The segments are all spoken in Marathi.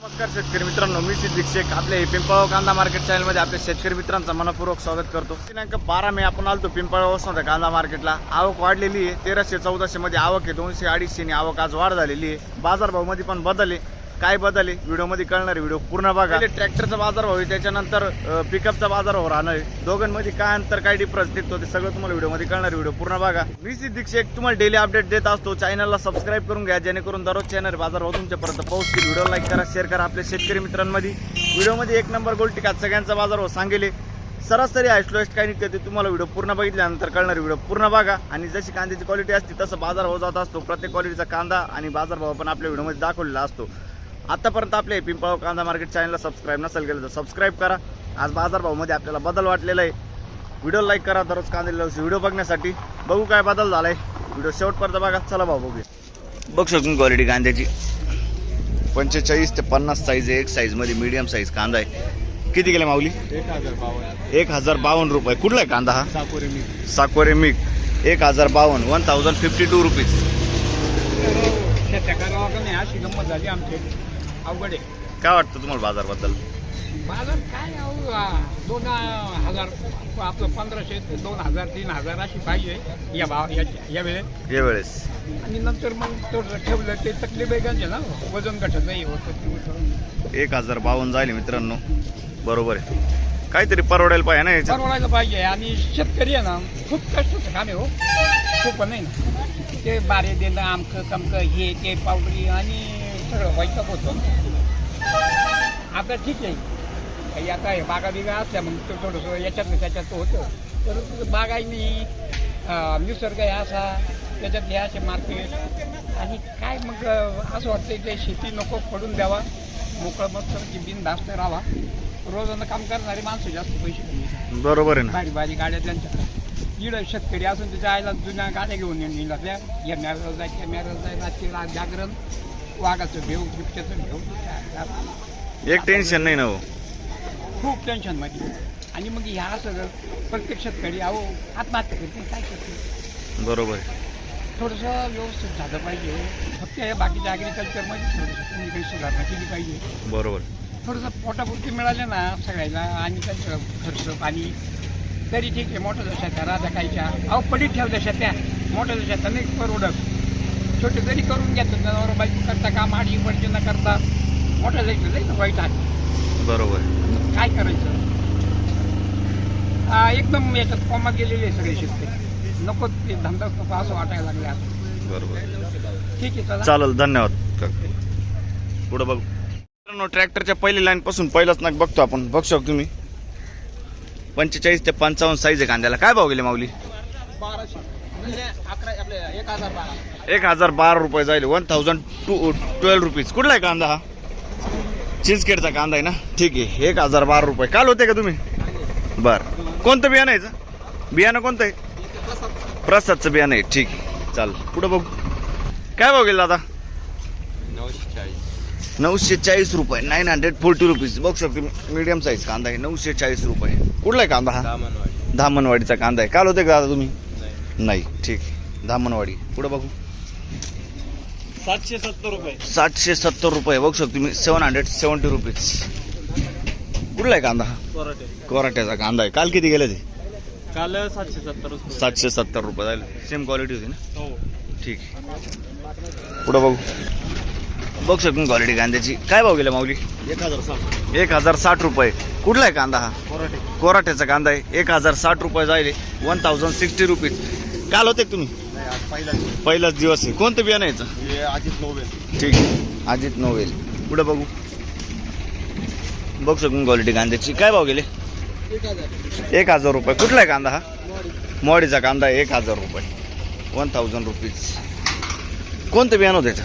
नमस्कार शेतकरी मित्रांनो, मी सिद्दीक शेख आपल्या पिंपळगाव कांदा मार्केट चॅनलमध्ये आपल्या शेतकरी मित्रांचं मनपूर्वक स्वागत करतो। दिनांक 12 मे आपण आलतो पिंपळगाव वसंत कांदा मार्केटला। आवक वाढलेली आहे, 1300-1400 मध्ये आवक आहे, 200-250 ने आवक आज वाढ झालेली आहे। बाजारभाव मध्ये पण बदल आहे, काय बदल आहे व्हिडिओ मध्ये कळणार, व्हिडिओ पूर्ण बघा। ट्रॅक्टरचा बाजारभाव आहे, त्याच्यानंतर पिकअपचा बाजारभाव राहणार आहे, दोघांमध्ये काय अंतर काय डिफरन्स निघतो ते सगळं तुम्हाला व्हिडिओ मध्ये कळणार, व्हिडिओ पूर्ण बघा। मी सिद्दीक शेख तुम्हाला डेली अपडेट देत असतो, चॅनलला सबस्क्राईब करून घ्या जेणेकरून दररोज चॅनल बाजारभाव तुमच्यापर्यंत पोहोचतील। व्हिडिओ लाईक करा, शेअर करा आपल्या शेतकरी मित्रांमध्ये। व्हिडिओमध्ये एक नंबर गोल्ड टिकात सगळ्यांचा बाजारभाव सांगेले, सरासरी हायस्ट लोएस्ट काय निघते ते तुम्हाला व्हिडिओ पूर्ण बघितल्यानंतर कळणार, व्हिडिओ पूर्ण बघा। आणि जशी कांद्याची क्वालिटी असते तसं बाजारभाव जात असतो, प्रत्येक क्वालिटीचा कांदा आणि बाजारभाव पण आपल्या व्हिडिओमध्ये दाखवलेला असतो। आतापर्यंत आपले पिंपळगाव कांदा मार्केट चॅनलला सबस्क्राईब नसेल केलं तर सबस्क्राईब करा। आज बाजारभावामध्ये आपल्याला बदल वाटलेला आहे, व्हिडिओ लाईक करा दररोज कांद्याला व्हिडिओ बघण्यासाठी। बघू काय बदल झालाय, व्हिडिओ शेवटपर्यंत बघा। चला भाऊ बघूया। बघ शकून क्वालिटी कांद्याची 45 ते 50 साईज आहे, एक साईज मध्ये मीडियम साईज कांदा आहे। किती गेले माऊली? 1052 रुपये। कुठला आहे कांदा हा? साकोरे मिक 1052 1052 रुपीज। अशी गंमत झाली आमची अवघड आहे। काय वाटतं तुम्हाला बाजारबद्दल? बाजार काय 2000 आपलं 1500 ते 2000 3000 अशी पाहिजे या भाव या वेळेस। आणि नंतर मग थोडं ठेवलं ते तकलीफ आहे ना, वजन घटत नाही होत। 1052 जाईल मित्रांनो, बरोबर आहे, काहीतरी परवडायला पाहिजे ना, याच्यात परवडायला पाहिजे। आणि शेतकरी आहे ना, खूप कष्टाचं काम आहे हो, खूप नाही ना, ते बारे देणं आमकं तमकं हे ते पावडरी आणि सगळं व्हायचं होतं। आता ठीक आहे, काही आता हे बागा बिगा असल्या मग तो थोडंसं याच्यात त्याच्यात होतं, तर बागायनी निसर्ग आहे असा, त्याच्यात हे असे मार्केट आणि काय मग असं वाटतं ते शेती नको पडून द्यावा, मोकळं मग बिनधास्त राहावा। रोजानं काम करणारे माणसं जास्त पैसे कमी, बरोबर आहे ना। भारी भारी गाड्या त्यांच्या इकडं शेतकरी असून त्याच्या आईला जुन्या गाड्या घेऊन येऊन त्या या मॅरेज जाय त्या मॅरेज जाय, रात्री जागरण, वाघाचं भेव बिबट्याचं भेव, एक टेन्शन नाही ना हो, खूप टेन्शन मध्ये। आणि मग ह्या सगळं प्रत्येक शेतकरी अहो आत्महत्या करते, काय करते, बरोबर आहे। थोडंसं व्यवस्थित झालं पाहिजे, फक्त हे बाकीच्या ॲग्रिकल्चरमध्ये थोडंसं तुम्ही काही सुधारणा केली पाहिजे, बरोबर। थोडंसं पोटापुरती मिळाले ना सगळ्यांना, आणि त्यांचं खर्च पाणी तरी ठीक आहे। मोठ्या शेत्या राजा खायच्या अहो पडीत ठेवल्या शेत्या, मोठ्या शेत्या नाही परवडत, छोटे तरी करून घेतात जनावर बायको करता काम आडी पडचे न करता, मोठ्या जायचं जाईल वाईट आहे, बरोबर काय करायचं। एकदम याच्यात कॉमात गेलेले सगळे शेतकरी, नको ते धंदाच नको असं वाटायला लागले आता, बरोबर। ठीक आहे चला चालेल, धन्यवाद। पुढे बघू मित्रांनो, ट्रॅक्टरच्या पहिली लाईन पासून पहिलाच नाक बघतो आपण। बघू शकतो तुम्ही 45 ते 55 साईज आहे कांद्याला। काय भाव गेले माऊली? 1012 रुपये जाईल, 1012 रुपीज। कुठला आहे कांदा हा? चिंचखेडचा कांदा आहे ना, ठीक आहे। 1012 रुपये। काल होते का तुम्ही? बर, कोणतं बियाणं आहे? बियाणं कोणतं आहे? प्रसादचं बियाणं आहे, ठीक आहे। चाल पुढे बघू, काय भाव गेला दादा? 940 रुपये, 940 रुपीज। बघू शकतो मीडियम साईज कांदा आहे, 940 रुपये। कुठला आहे कांदा हा? धामणवाडीचा कांदा आहे। काल होते का दादा तुम्ही? नाही, ठीक आहे, धामणवाडी। पुढे बघू 770 रुपये, 770 रुपये। बघू शकतो तुम्ही 770 रुपीज। कुठला आहे कांदा हा? कोराट्याचा कांदा आहे। काल किती गेले ते? काल 770 रुपये, 770 रुपये जाईल, सेम क्वालिटी होती ना, हो ठीक आहे। पुढे बघू, बघू शकतो क्वालिटी कांद्याची। काय भाव गेला माऊली? 1060 रुपये। कुठला आहे कांदा हा? कोराट्याचा कांदा आहे, 1060 रुपये जाईल, 1060 रुपीज। काल होते का तुम्ही? पहिलाच दिवस आहे। कोणतं बियाणं यायचं? अजित नोवेल, ठीक आहे, अजित नोवेल। पुढे बघू, बघू शकतो क्वालिटी कांद्याची। काय भाव गेले? 1000 रुपये। कुठला आहे कांदा हा? मोडीचा कांदा आहे, 1000 रुपये, 1000 रुपीज। कोणतं बियाणं होतं याचं?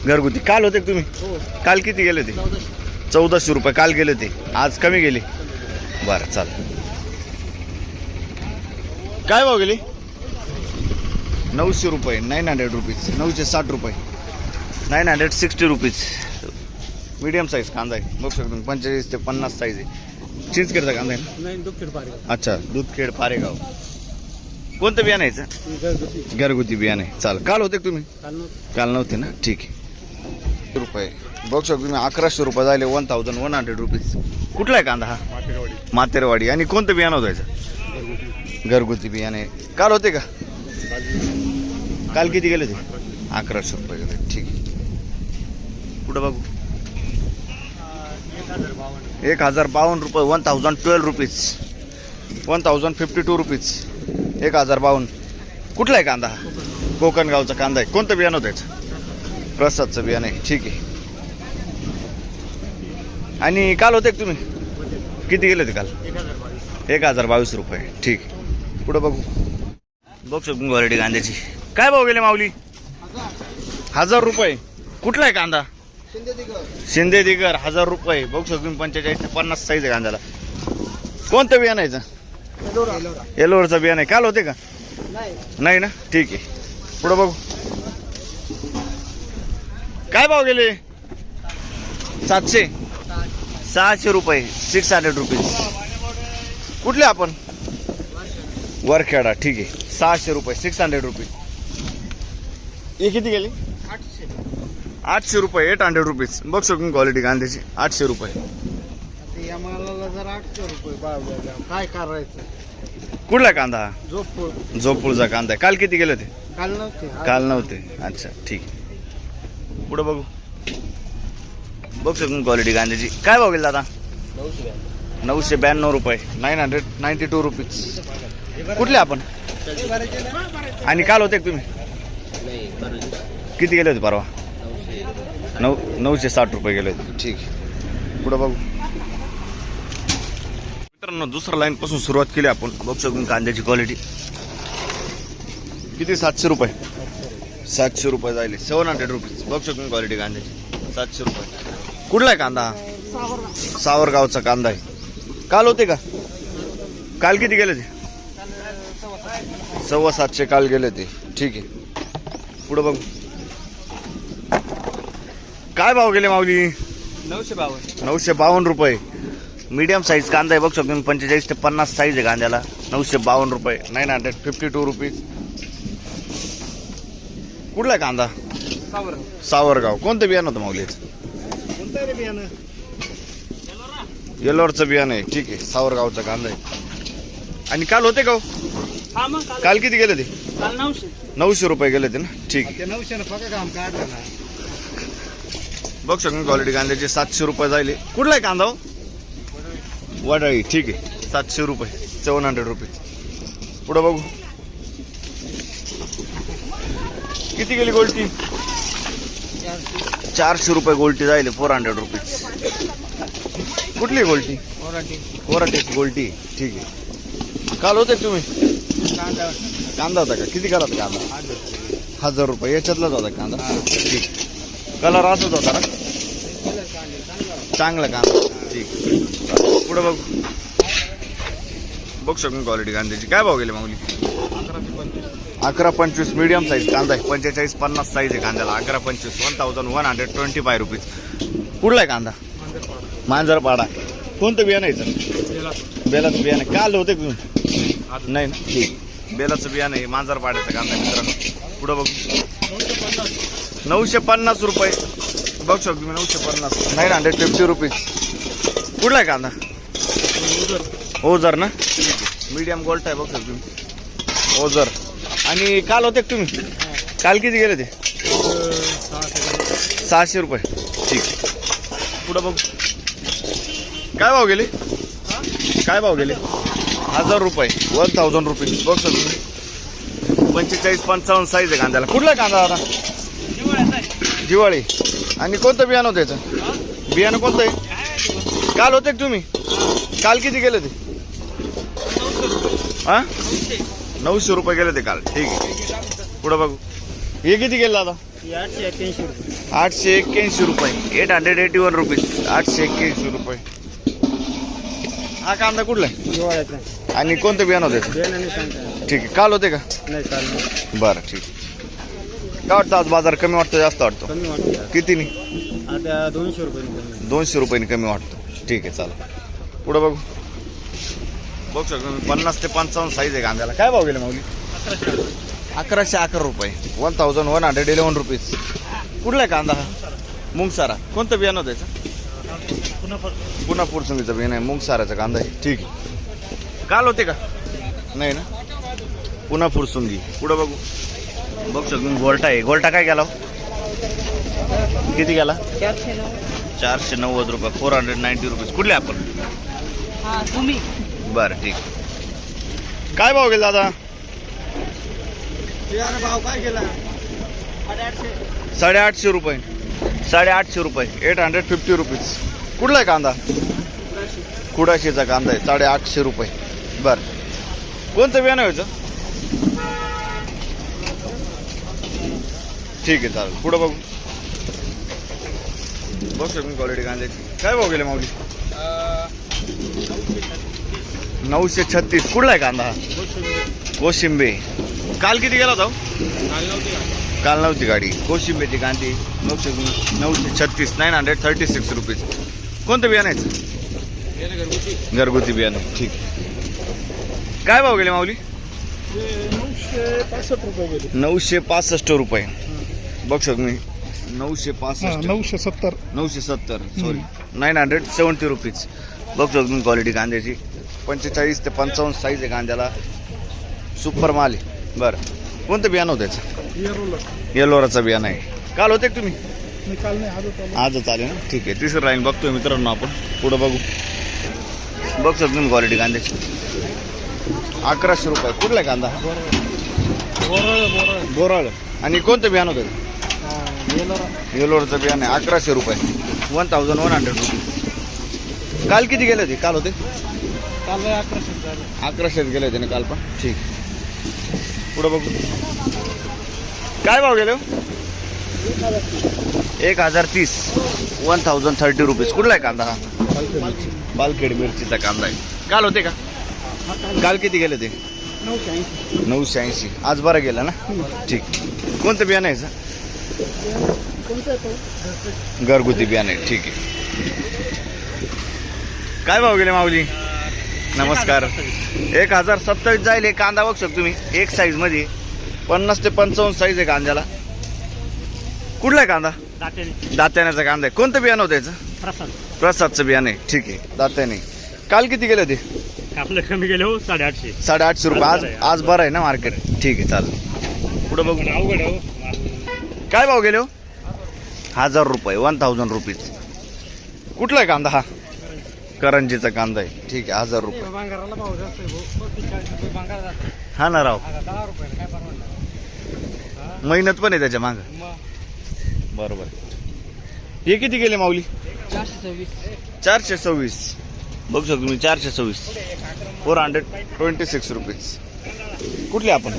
घरगुती। काल होते तुम्ही? काल किती गेले ते? 1400 रुपये काल गेले ते, आज कमी गेले। बरं चाल, काय भाव गेले? 900 रुपये, 900 रुपीज, 960 रुपये, 960 रुपीज। मीडियम साईज कांदा आहे, बघू शकतो 45 ते 50 साईज आहे। चिंचखेडचा कांदा आहे ना? अच्छा, दूधखेड पारेगाव। कोणतं बियाणं यायचं? घरगुती बियाणं आहे। चाल, काल होते तुम्ही? काल नव्हते ना, ठीक आहे। रुपये बघू शकतो तुम्ही 1100 रुपये झाले 1100 रुपीज. कुठला आहे कांदा हा? मातेरवाडी. आणि कोणतं बियाणं होतं याचं? घरगुती बियाणे. काल होते का? काल किती गेले ते? 1100 रुपये गेले. ठीक आहे. कुठं बघू? 1052 रुपये 1012 रुपीज 1052 रुपीज 1052. कुठला आहे कांदा हा? कोकण गावचा कांदा आहे. कोणतं बियाणं होतं याचं? प्रसादचं बियाणं आहे. ठीक आहे. आणि काल होते का तुम्ही? किती गेले होते काल? 1022 रुपये. ठीक आहे. पुढं बघू. बघू शकतो क्वालिटी कांद्याची. काय भाव गेले माऊली? 1000 रुपये. कुठला आहे कांदा? शिंदे दिगर 1000 रुपये. बघू शकतो 45 ते 50 साईज आहे कांद्याला. कोणतं बियाणं आहे याचं? येलोवरचं बियाणं आहे. काल होते का? नाही ना. ठीक आहे. पुढं बघू. काय भाव गेले? 700 600 रुपये 600 रुपीज. कुठले आपण? वरखेडा. ठीक आहे. 600 रुपये 600 रुपीज. हे किती गेले? 800 रुपये 800 रुपीज. बघ शकून क्वालिटी कांद्याची 800 रुपये. या मालाला जर 800 रुपये भाव द्यायला काय करायचं? कुठला कांदा हा? झोपूळ. जोपूरचा कांदा आहे. काल किती गेले होते? काल नव्हते. काल नव्हते. अच्छा ठीक आहे. पुढं बघू. बघ शकून क्वालिटी कांद्याची. काय भाव गेला दादा? 992 रुपये 992 रुपीज. कुठले आपण? आणि काल होते का तुम्ही? किती गेले होते परवा? 960 रुपये गेले होते. ठीक आहे. पुढं बघू. मित्रांनो दुसऱ्या लाईन पासून सुरुवात केली आपण. बघू शकून कांद्याची क्वालिटी किती? 700 रुपये 700 रुपये जायले 700 रुपीज. बघू शकून क्वालिटी कांद्याची 700 रुपये. कुठला आहे कांदा? सावरगावचा कांदा आहे. काल होते का? काल किती गेले ते? 750 काल गेले ते. ठीक आहे. पुढं बघू. काय भाव गेले माऊली? 952 रुपये. मीडियम साईज कांदा आहे. बघू शकतो 45 ते 50 साईज आहे कांद्याला. 952 रुपये 952 रुपीज. कुठला आहे कांदा? सावरगाव. कोणतं बियाणं होतं माऊलीचं? येलोरचं बियाणं आहे. ठीक आहे. सावरगावचा कांदा आहे. आणि काल होते का हो? काल किती गेले ते? 900 रुपये गेले ते ना. ठीक आहे. 900 फक्त काम काढलं ना. बघ शकतो क्वालिटी कांद्याचे 700 रुपये जायले. कुठला आहे कांदा हो? वडाळी. ठीक आहे. 700 रुपये 700 रुपीज. पुढं बघू. किती गेली गोल्टी? 400 रुपये गोल्टी जायले 400 रुपीज. कुठली गोल्टी? कोराटेची गोल्टी. ठीक आहे. काल होते तुम्ही? कांदा होता का? किती काला होता कांदा? 1000 रुपये. याच्यातलाच होता कांदा. ठीक. कलर असंच होता ना? चांगला कांदा. ठीक. पुढे बघ. बघ शकून क्वालिटी कांद्याची. काय भाव गेले माऊली? 1125 मीडियम साईज कांदा आहे. 45-50 साईज आहे कांद्याला. 1125 1125 रुपीज. कुठला आहे कांदा? मांजरपाडा. कोणतं बियाणं आहे? बेलाचं बियाणं. काल होते तुम्ही? नाही ना. ठीक. बेलाचं बियाणं आहे. मांजरपाड्याचा कांदा मित्रांनो. पुढं बघू. 950 रुपये. बघू शकतो तुम्ही 950 950 रुपीज. कुठला आहे कांदा? ओझर ना. मीडियम गोल्ट आहे. बघू शकतो तुम्ही ओझर. आणि काल होते तुम्ही? काल किती गेले ते? 600 रुपये. ठीक. पुढं बघू. काय भाव गेले? काय भाव गेले? 1000 रुपये 1000 रुपीज. बघ सर तुम्ही 45-55 साईज आहे कांद्याला. कुठला कांदा आता? दिवाळी. आणि कोणतं बियाणं होतं याचं? बियाणं कोणतं आहे? काल होते तुम्ही? काल किती गेले ते? हा 900 रुपये गेले ते काल. ठीक आहे. पुढं बघू. हे किती गेलं दादा? 881 रुपये 881 रुपीज. 881 रुपये. हा कांदा कुठला आहे? आणि कोणतं बियाणं होतं? ठीक आहे. काल होते का? बरं ठीक. काय वाटतं आज बाजार कमी वाटतो जास्त वाटतो? कमी वाटतं. किती नाही? आता 200 रुपये. 200 रुपयांनी कमी वाटतो. ठीक आहे चालेल. पुढं बघू. बघू शकतो 50 ते 55 साईज आहे कांद्याला. काय भाव गेले माऊली? 1111 रुपये 1111 रुपीज. कुठला आहे कांदा हा? मुंगसारा कोणतं बियाणं होतं याचं? पुन्हा फुरसुंगीचं बियाणं आहे. मुंगसाराचा कांदा आहे. ठीक आहे. काल होते का? नाही ना. पुन्हा फुरसुंगी. पुढं बघू. बघू शकतो गोल्टा आहे. गोल्टा काय गेला? किती गेला? 490 रुपये. 490 रुपीज. कुठले आपण? तुम्ही बरं ठीक. काय भाव गेला दादा? भाव काय गेला? 850 रुपये. 850 रुपये. 850 रुपीज. कुठला आहे कांदा? कुडाशीचा कांदा आहे. 850 रुपये. बरं. कोणतं बियाणं व्हायचं? ठीक आहे चालेल. पुढं बघू. बघ शकतो क्वालिटी कांद्याची. काय भाव गेले माऊली? 936. कुठला आहे कांदा? कोशिंबे. काल किती गेला होता? काल नव्हती गाडी. कोशिंबेची कांदी 936. 936 रुपीज. कोणतं बियाणं आहे? घरगुती बियाणं. ठीक. काय भाव गेले माऊली? 965 रुपये गेले. 965 रुपये. बघ शकतो मी. 965. 970. 970 सॉरी. 970 रुपीज. बघ शकतो मी क्वालिटी कांद्याची. 45 ते 55 साईज आहे कांद्याला. सुपर माल आहे. बरं. कोणतं बियाणं होतं त्याचं? येलोराचं बियाणं आहे. काल होते का तुम्ही? काल नाही, आज होता. आजच आले ना. ठीक आहे. तिसरं लाईन बघतोय मित्रांनो आपण. पुढं बघू. बघ शकतो तुम्ही क्वालिटी कांद्याची. 1100 रुपये. कुठला आहे कांदा? बोराळ. आणि कोणतं बियाणं होतं? येलोरचं बियाणं आहे. 1100 रुपये. 1100 रुपये. काल किती गेले होते? काल होते काल 1100 गेले होते ना काल पण. ठीक. पुढं बघू. काय भाव गेले? 1030. 1030 रुपीज. कुठला आहे कांदा हा? पालखेड मिरचीचा कांदा आहे. काल होते का? काल किती गेले ते? 980. आज बरं गेलं ना. ठीक. कोणतं बियाणं आहे सर? घरगुती बियाणं आहे. ठीक आहे. काय भाव गेले माऊली? नमस्कार. 1027 जाईल. एक कांदा बघ शकतो तुम्ही. एक साईज मध्ये 50 ते 55 साईज आहे कांद्याला. कुठला आहे कांदा? दात्याण्याचा कांदा आहे. कोणतं बियाणं होतं याचं? प्रसादचं बियाणं आहे. ठीक आहे. दात्याने. काल किती गेले होते? आपलं कमी गेले हो 850. 850 रुपये. आज बरं आहे ना मार्केट. ठीक आहे चालेल. पुढे बघू. अवघड हो. काय भाव गेले हो? 1000 रुपये. 1000 रुपीज. कुठला आहे कांदा हा? करंजीचा कांदा आहे. ठीक आहे. 1000 रुपये. बांगाराला भाव जास्त आहे भाऊ. 40 रुपये बांगार जास्त. हा ना राव. 10 रुपये काय परवडणार? मेहनत पण आहे त्याच्या माग. बरोबर. हे किती गेले माऊली? 426. बघू शकतो तुम्ही. 426. 426 रुपीज. कुठले आपण?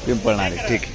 पिंपळणारे. ठीक आहे.